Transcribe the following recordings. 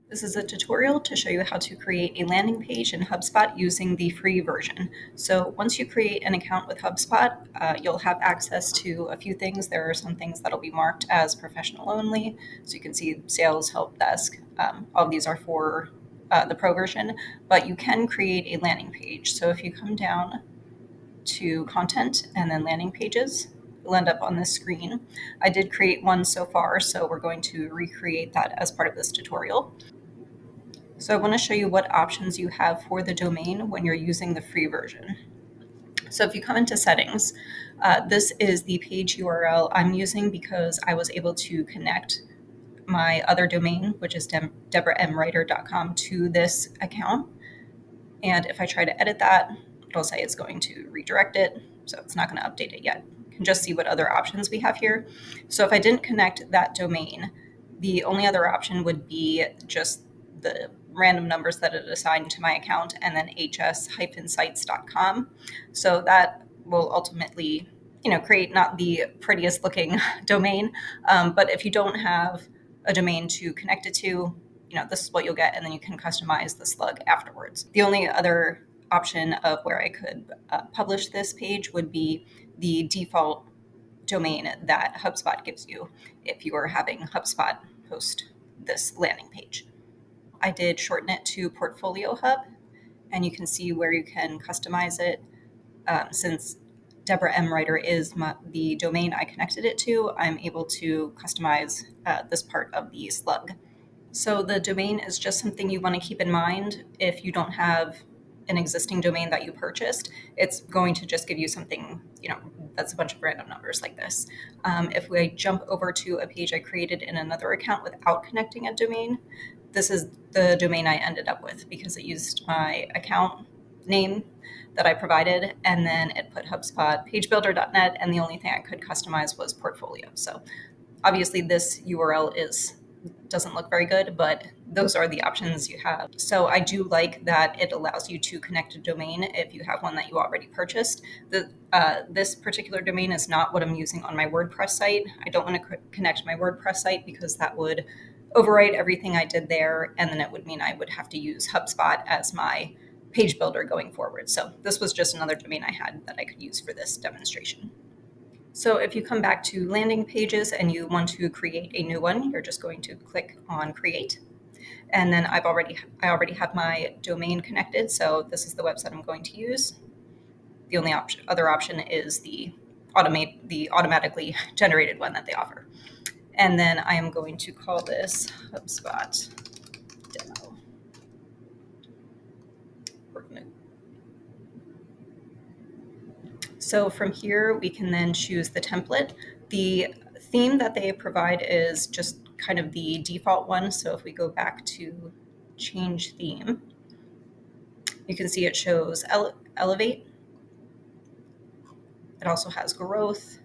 This is a tutorial to show you how to create a landing page in HubSpot using the free version. So once you create an account with HubSpot, you'll have access to a few things. There are some things that'll be marked as professional only. So you can see sales, help desk. All of these are for the pro version, but you can create a landing page. So if you come down to content and then landing pages, you'll end up on this screen. I did create one so far, so we're going to recreate that as part of this tutorial. So I want to show you what options you have for the domain when you're using the free version. So if you come into settings, this is the page URL I'm using because I was able to connect my other domain, which is deborahmwriter.com, to this account. And if I try to edit that, it'll say it's going to redirect it. So it's not going to update it yet. You can just see what other options we have here. So if I didn't connect that domain, the only other option would be just the random numbers that it assigned to my account and then hs-sites.com. So that will ultimately, create not the prettiest looking domain. But if you don't have a domain to connect it to, this is what you'll get, and then you can customize the slug afterwards. The only other option of where I could publish this page would be the default domain that HubSpot gives you if you are having HubSpot host this landing page. I did shorten it to Portfolio Hub, and you can see where you can customize it. Since Deborah M. Writer is the domain I connected it to, I'm able to customize this part of the slug. So the domain is just something you want to keep in mind if you don't have an existing domain that you purchased. It's going to just give you something, that's a bunch of random numbers like this. If we jump over to a page I created in another account without connecting a domain, this is the domain I ended up with because it used my account name that I provided, and then it put HubSpot pagebuilder.net, and the only thing I could customize was portfolio. So obviously this URL doesn't look very good, but those are the options you have. So I do like that it allows you to connect a domain if you have one that you already purchased. This particular domain is not what I'm using on my WordPress site. I don't want to connect my WordPress site because that would overwrite everything I did there, and then it would mean I would have to use HubSpot as my page builder going forward. So this was just another domain I had that I could use for this demonstration. So if you come back to landing pages and you want to create a new one, you're just going to click on create. And then I already have my domain connected, so this is the website I'm going to use. The only other option is the automatically generated one that they offer. And then I am going to call this HubSpot demo. So from here, we can then choose the template. The theme that they provide is just kind of the default one. So if we go back to change theme, you can see it shows elevate. It also has growth.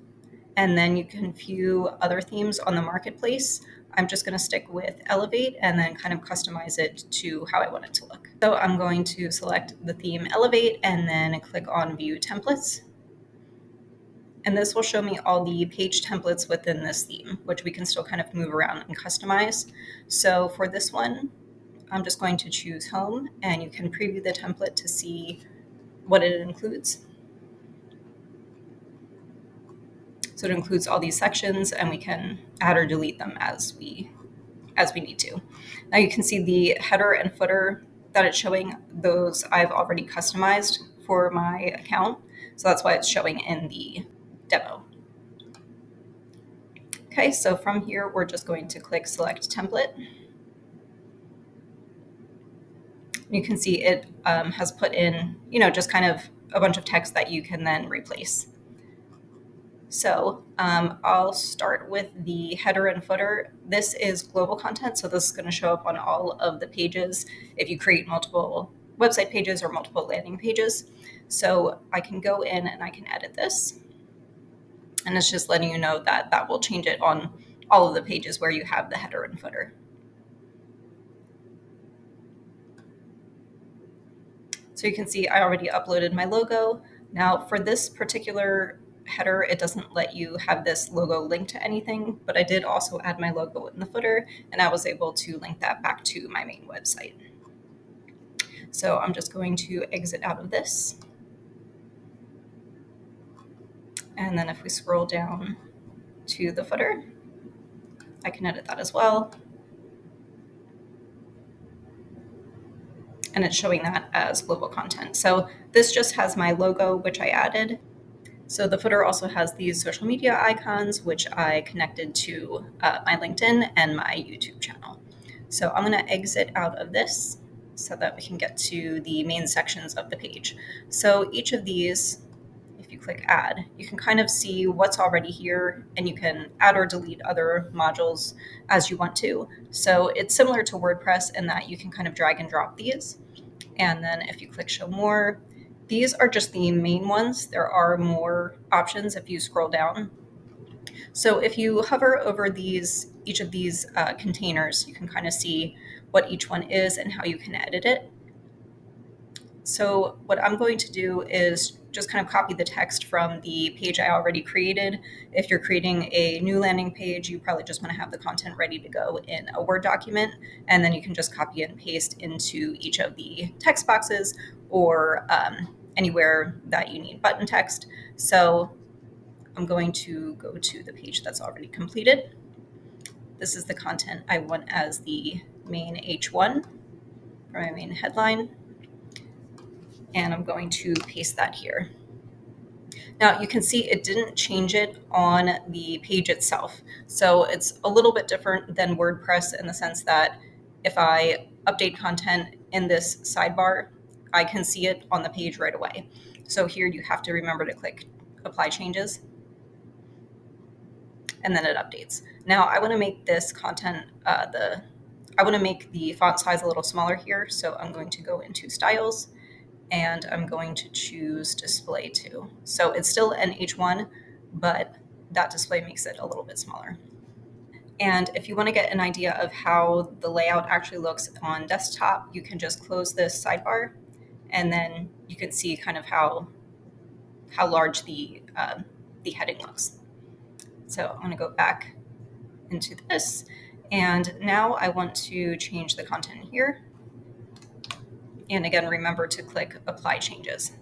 And then you can view other themes on the marketplace. I'm just going to stick with elevate and then kind of customize it to how I want it to look. So I'm going to select the theme elevate and then click on view templates. And this will show me all the page templates within this theme, which we can still kind of move around and customize. So for this one, I'm just going to choose home, and you can preview the template to see what it includes. So it includes all these sections, and we can add or delete them as we need to. Now you can see the header and footer that it's showing. Those I've already customized for my account. So that's why it's showing in the demo. Okay, so from here, we're just going to click select template. You can see it has put in, just kind of a bunch of text that you can then replace. So I'll start with the header and footer. This is global content, so this is going to show up on all of the pages if you create multiple website pages or multiple landing pages. So I can go in and I can edit this. And it's just letting you know that that will change it on all of the pages where you have the header and footer. So you can see I already uploaded my logo. Now for this particular header, it doesn't let you have this logo linked to anything, but I did also add my logo in the footer, and I was able to link that back to my main website. So I'm just going to exit out of this. And then if we scroll down to the footer, I can edit that as well. And it's showing that as global content. So this just has my logo, which I added. So the footer also has these social media icons, which I connected to my LinkedIn and my YouTube channel. So I'm going to exit out of this so that we can get to the main sections of the page. So each of these, if you click add, you can kind of see what's already here, and you can add or delete other modules as you want to. So it's similar to WordPress in that you can kind of drag and drop these. And then if you click show more, these are just the main ones. There are more options if you scroll down. So if you hover over each of these containers, you can kind of see what each one is and how you can edit it. So what I'm going to do is just kind of copy the text from the page I already created. If you're creating a new landing page, you probably just want to have the content ready to go in a Word document, and then you can just copy and paste into each of the text boxes or anywhere that you need button text. So I'm going to go to the page that's already completed. This is the content I want as the main H1 or my main headline. And I'm going to paste that here. Now you can see it didn't change it on the page itself. So it's a little bit different than WordPress in the sense that if I update content in this sidebar, I can see it on the page right away. So here you have to remember to click apply changes, and then it updates. Now I want to make this content, I want to make the font size a little smaller here. So I'm going to go into styles, and I'm going to choose display 2. So it's still an H1, but that display makes it a little bit smaller. And if you want to get an idea of how the layout actually looks on desktop, you can just close this sidebar, and then you can see kind of how large the heading looks. So I'm going to go back into this, and now I want to change the content here. And again, remember to click apply changes.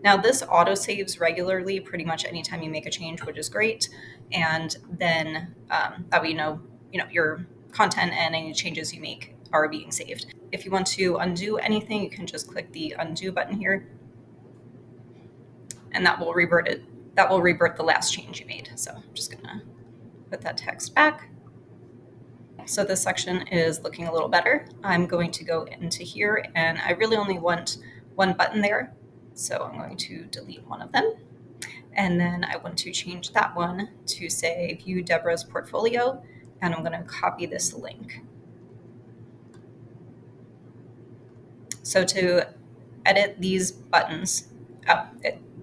Now this auto saves regularly, pretty much anytime you make a change, which is great. And then that way you know your content and any changes you make are being saved. If you want to undo anything, you can just click the undo button here, and that will revert it. That will revert the last change you made. So I'm just gonna put that text back. So this section is looking a little better. I'm going to go into here, and I really only want one button there. So I'm going to delete one of them. And then I want to change that one to say view Deborah's portfolio, and I'm going to copy this link. So to edit these buttons,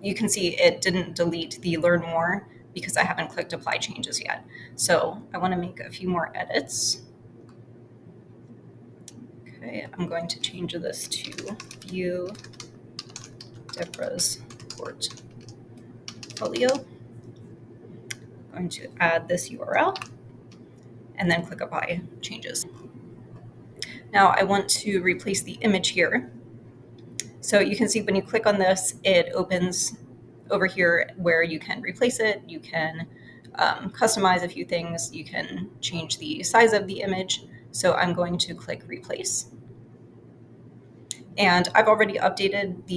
you can see it didn't delete the learn more because I haven't clicked apply changes yet. So I want to make a few more edits. Okay, I'm going to change this to view Deborah's portfolio. I'm going to add this URL and then click apply changes. Now I want to replace the image here. So you can see when you click on this, it opens over here where you can replace it. You can customize a few things. You can change the size of the image. So I'm going to click replace. And I've already uploaded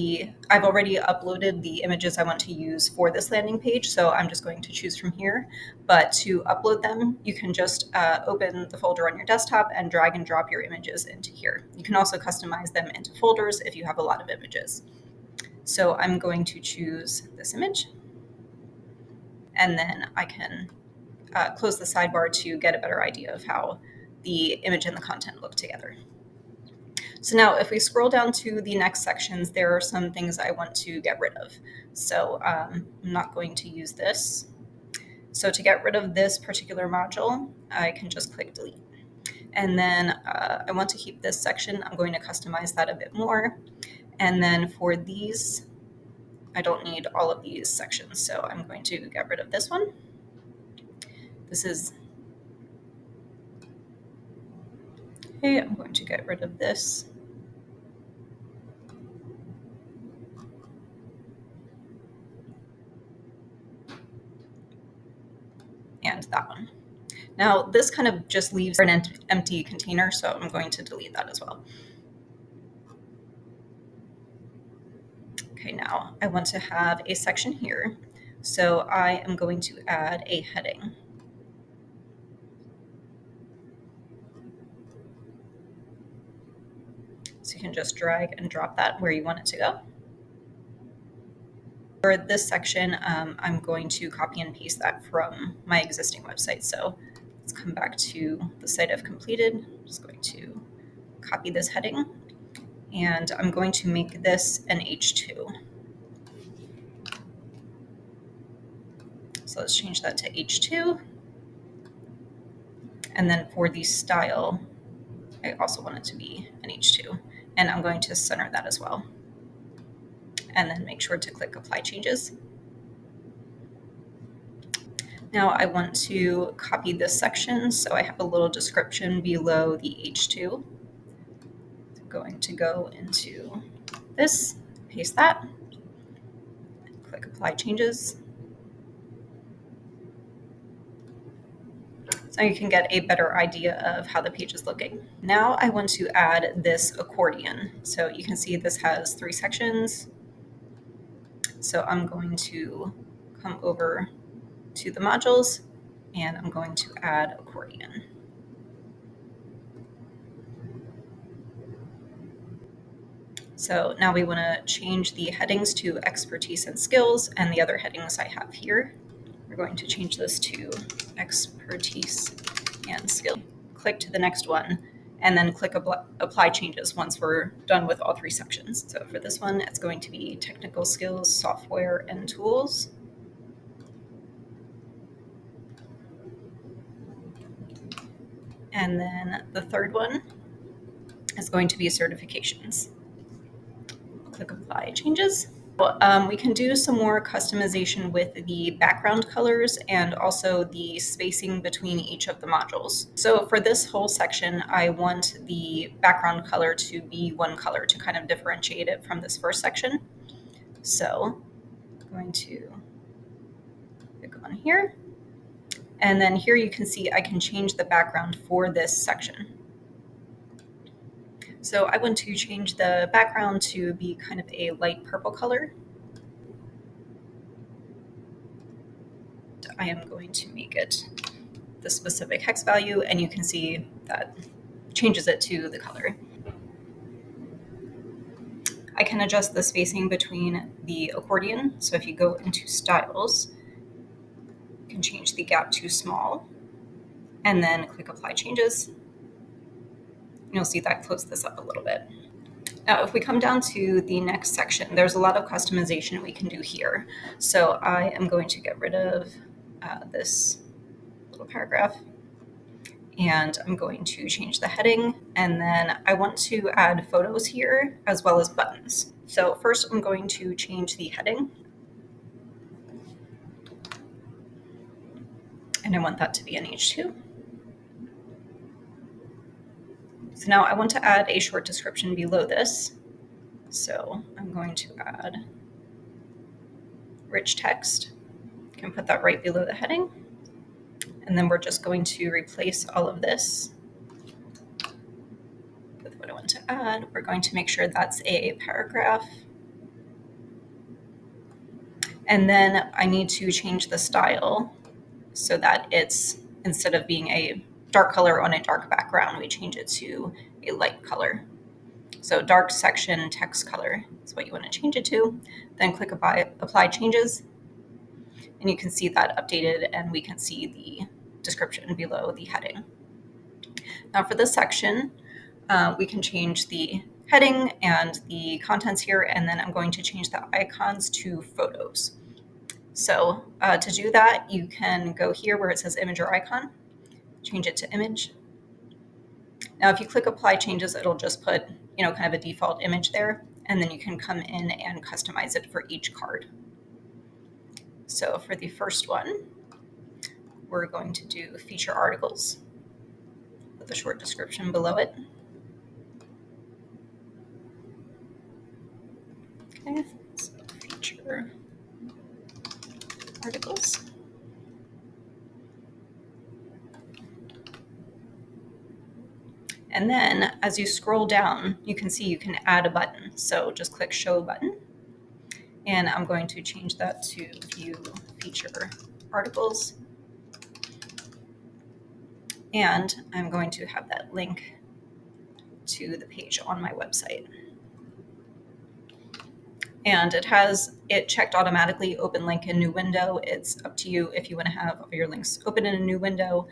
the images I want to use for this landing page. So I'm just going to choose from here. But to upload them, you can just open the folder on your desktop and drag and drop your images into here. You can also customize them into folders if you have a lot of images. So I'm going to choose this image, and then I can close the sidebar to get a better idea of how the image and the content look together. So now if we scroll down to the next sections, there are some things I want to get rid of. So I'm not going to use this. So to get rid of this particular module, I can just click delete. And then I want to keep this section. I'm going to customize that a bit more. And then for these I don't need all of these sections, so I'm going to get rid of this one. This is, okay, I'm going to get rid of this. And that one. Now this kind of just leaves an empty container, so I'm going to delete that as well. Okay, now I want to have a section here. So I am going to add a heading. So you can just drag and drop that where you want it to go. For this section, I'm going to copy and paste that from my existing website. So let's come back to the site I've completed. I'm just going to copy this heading, and I'm going to make this an H2. So let's change that to H2. And then for the style, I also want it to be an H2. And I'm going to center that as well. And then make sure to click Apply Changes. Now I want to copy this section, so I have a little description below the H2. I'm going to go into this, paste that, click Apply Changes. So you can get a better idea of how the page is looking. Now I want to add this accordion. So you can see this has 3 sections. So I'm going to come over to the modules, and I'm going to add accordion. So now we want to change the headings to expertise and skills, and the other headings I have here. We're going to change this to expertise and skill. Click to the next one, and then click Apply Changes once we're done with all 3 sections. So for this one, it's going to be technical skills, software, and tools. And then the third one is going to be certifications. Click Apply Changes. We can do some more customization with the background colors and also the spacing between each of the modules. So for this whole section, I want the background color to be one color to kind of differentiate it from this first section. So I'm going to click on here. And then here you can see I can change the background for this section. So I want to change the background to be kind of a light purple color. I am going to make it the specific hex value, and you can see that changes it to the color. I can adjust the spacing between the accordion. So if you go into styles, you can change the gap to small and then click Apply Changes. You'll see that closed this up a little bit. Now, if we come down to the next section, there's a lot of customization we can do here. So I am going to get rid of this little paragraph, and I'm going to change the heading, and then I want to add photos here as well as buttons. So first I'm going to change the heading, and I want that to be an H2. So now I want to add a short description below this. So I'm going to add rich text. You can put that right below the heading. And then we're just going to replace all of this with what I want to add. We're going to make sure that's a paragraph. And then I need to change the style so that it's, instead of being a dark color on a dark background, we change it to a light color. So dark section text color is what you want to change it to. Then click Apply Changes, and you can see that updated, and we can see the description below the heading. Now for this section, we can change the heading and the contents here, and then I'm going to change the icons to photos. So to do that, you can go here where it says image or icon, change it to image. Now if you click Apply Changes, it'll just put kind of a default image there, and then you can come in and customize it for each card. So for the first one, we're going to do feature articles with a short description below it. Okay, so feature articles. And then as you scroll down, you can see you can add a button. So just click show button. And I'm going to change that to view feature articles. And I'm going to have that link to the page on my website. And it has it checked automatically, open link in new window. It's up to you if you want to have your links open in a new window.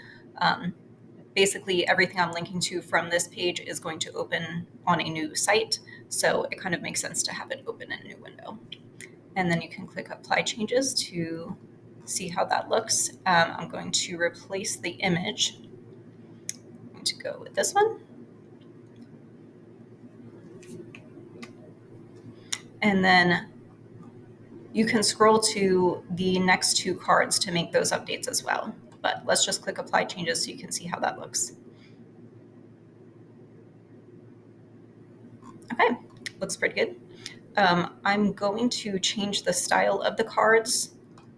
Basically, everything I'm linking to from this page is going to open on a new site. So it kind of makes sense to have it open in a new window. And then you can click apply changes to see how that looks. I'm going to replace the image. I'm going to go with this one. And then you can scroll to the next two cards to make those updates as well. But let's just click apply changes so you can see how that looks. Okay, looks pretty good. I'm going to change the style of the cards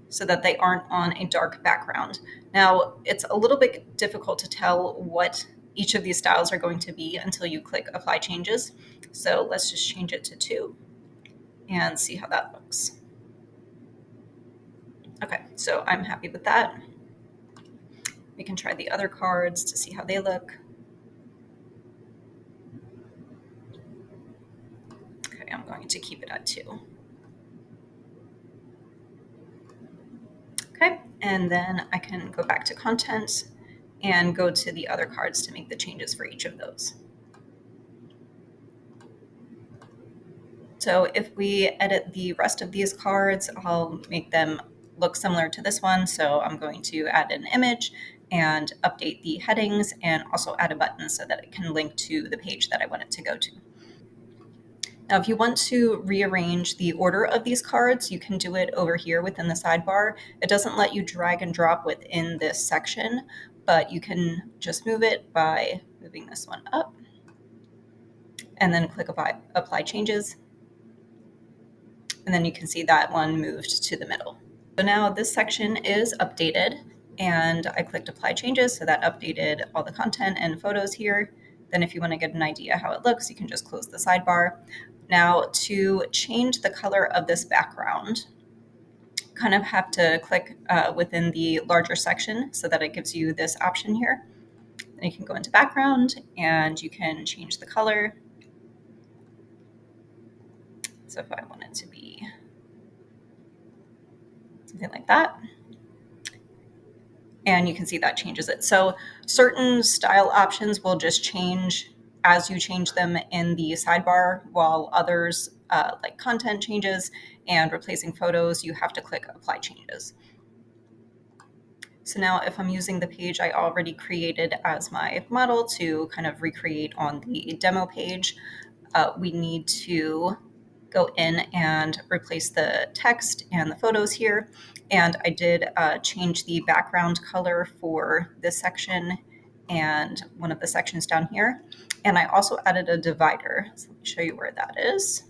so that they aren't on a dark background. Now, it's a little bit difficult to tell what each of these styles are going to be until you click apply changes. So let's just change it to 2 and see how that looks. Okay, so I'm happy with that. We can try the other cards to see how they look. Okay, I'm going to keep it at 2. Okay, and then I can go back to content and go to the other cards to make the changes for each of those. So if we edit the rest of these cards, I'll make them look similar to this one. So I'm going to add an image and update the headings and also add a button so that it can link to the page that I want it to go to. Now, if you want to rearrange the order of these cards, you can do it over here within the sidebar. It doesn't let you drag and drop within this section, but you can just move it by moving this one up and then click apply changes. And then you can see that one moved to the middle. So now this section is updated and I clicked apply changes. So that updated all the content and photos here. Then if you want to get an idea how it looks, you can just close the sidebar. Now to change the color of this background, kind of have to click within the larger section so that it gives you this option here. Then you can go into background and you can change the color. So if I want it to be something like that, and you can see that changes it. So certain style options will just change as you change them in the sidebar, while others, like content changes and replacing photos, you have to click apply changes. So now if I'm using the page I already created as my model to kind of recreate on the demo page, we need to go in and replace the text and the photos here. And I did change the background color for this section and one of the sections down here. And I also added a divider. So let me show you where that is.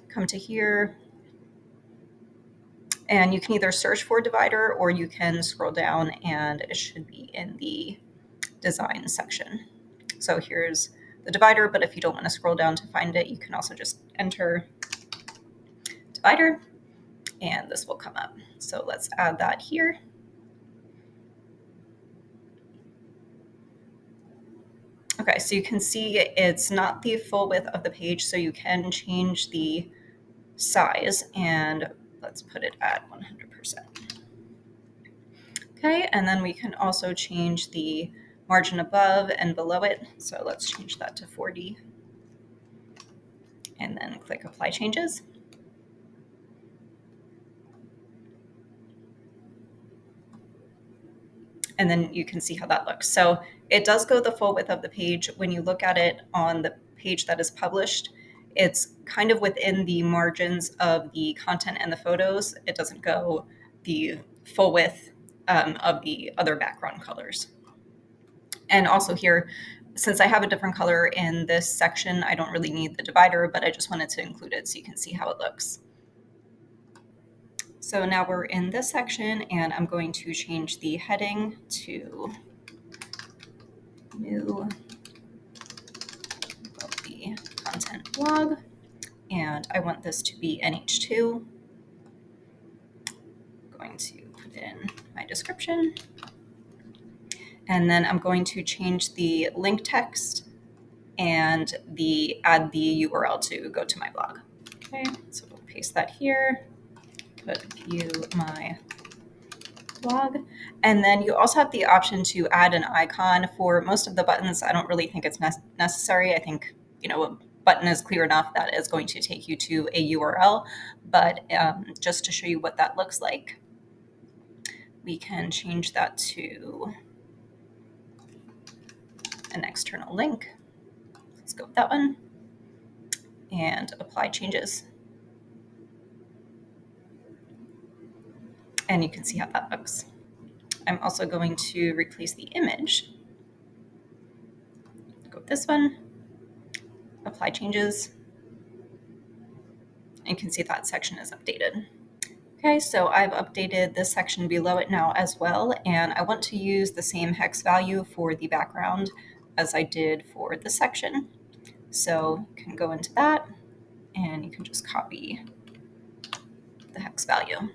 Come to here. And you can either search for divider or you can scroll down and it should be in the design section. So here's the divider, but if you don't want to scroll down to find it, you can also just enter divider and this will come up. So let's add that here. Okay, so you can see it's not the full width of the page, so you can change the size and let's put it at 100%. Okay, and then we can also change the margin above and below it. So let's change that to 40 and then click apply changes. And then you can see how that looks. So it does go the full width of the page. When you look at it on the page that is published, it's kind of within the margins of the content and the photos. It doesn't go the full width of the other background colors. And also here, since I have a different color in this section, I don't really need the divider, but I just wanted to include it so you can see how it looks. So now we're in this section, and I'm going to change the heading to new wealthy content blog, and I want this to be NH2. I'm going to put in my description, and then I'm going to change the link text and add the URL to go to my blog. Okay, so we'll paste that here, put view my blog, and then you also have the option to add an icon. For most of the buttons, I don't really think it's necessary. I think, a button is clear enough that it's going to take you to a URL, but just to show you what that looks like, we can change that to an external link. Let's go with that one and apply changes. And you can see how that looks. I'm also going to replace the image. Go with this one, apply changes. And you can see that section is updated. Okay, so I've updated this section below it now as well, and I want to use the same hex value for the background as I did for this section. So you can go into that, and you can just copy the hex value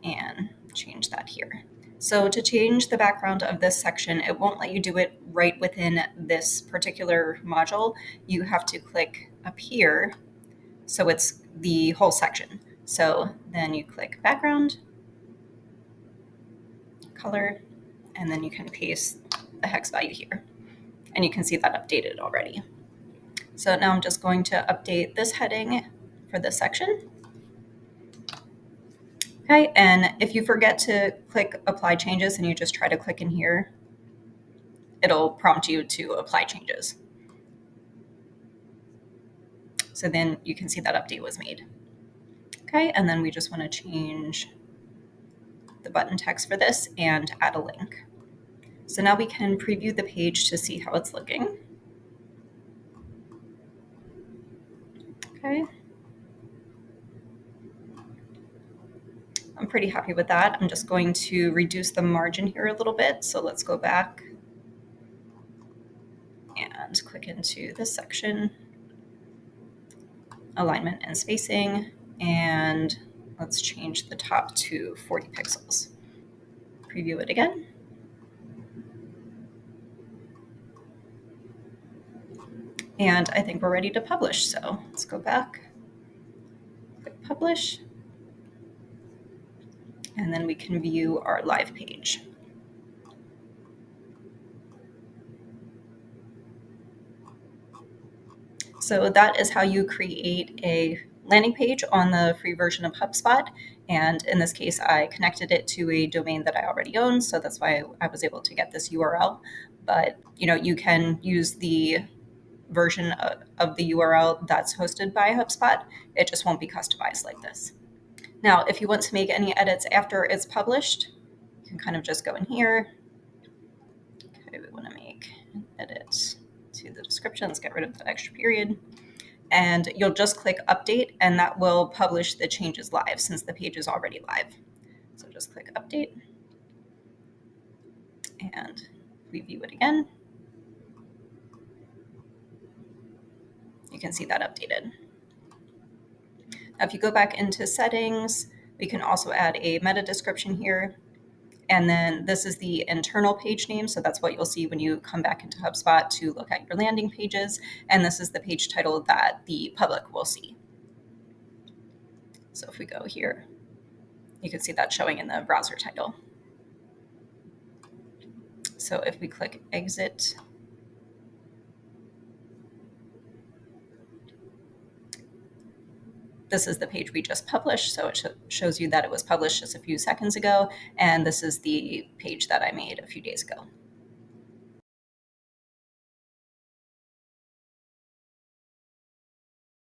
and change that here. So to change the background of this section, it won't let you do it right within this particular module. You have to click up here, so it's the whole section. So then you click background, color, and then you can paste the hex value here. And you can see that updated already. So now I'm just going to update this heading for this section. Okay, and if you forget to click apply changes and you just try to click in here, it'll prompt you to apply changes. So then you can see that update was made. Okay, and then we just want to change the button text for this and add a link. So now we can preview the page to see how it's looking. Okay. I'm pretty happy with that. I'm just going to reduce the margin here a little bit. So let's go back and click into this section, alignment and spacing, and let's change the top to 40 pixels. Preview it again. And I think we're ready to publish. So let's go back, click publish, and then we can view our live page. So that is how you create a landing page on the free version of HubSpot. And in this case, I connected it to a domain that I already own. So that's why I was able to get this URL. But you can use the version of the URL that's hosted by HubSpot. It just won't be customized like this. Now, if you want to make any edits after it's published, you can kind of just go in here. Okay, we want to make an edit to the description. Let's get rid of the extra period. And you'll just click update, and that will publish the changes live since the page is already live. So just click update and review it again. You can see that updated. Now, if you go back into settings, we can also add a meta description here. And then this is the internal page name. So that's what you'll see when you come back into HubSpot to look at your landing pages. And this is the page title that the public will see. So if we go here, you can see that showing in the browser title. So if we click exit, this is the page we just published. So it shows you that it was published just a few seconds ago. And this is the page that I made a few days ago.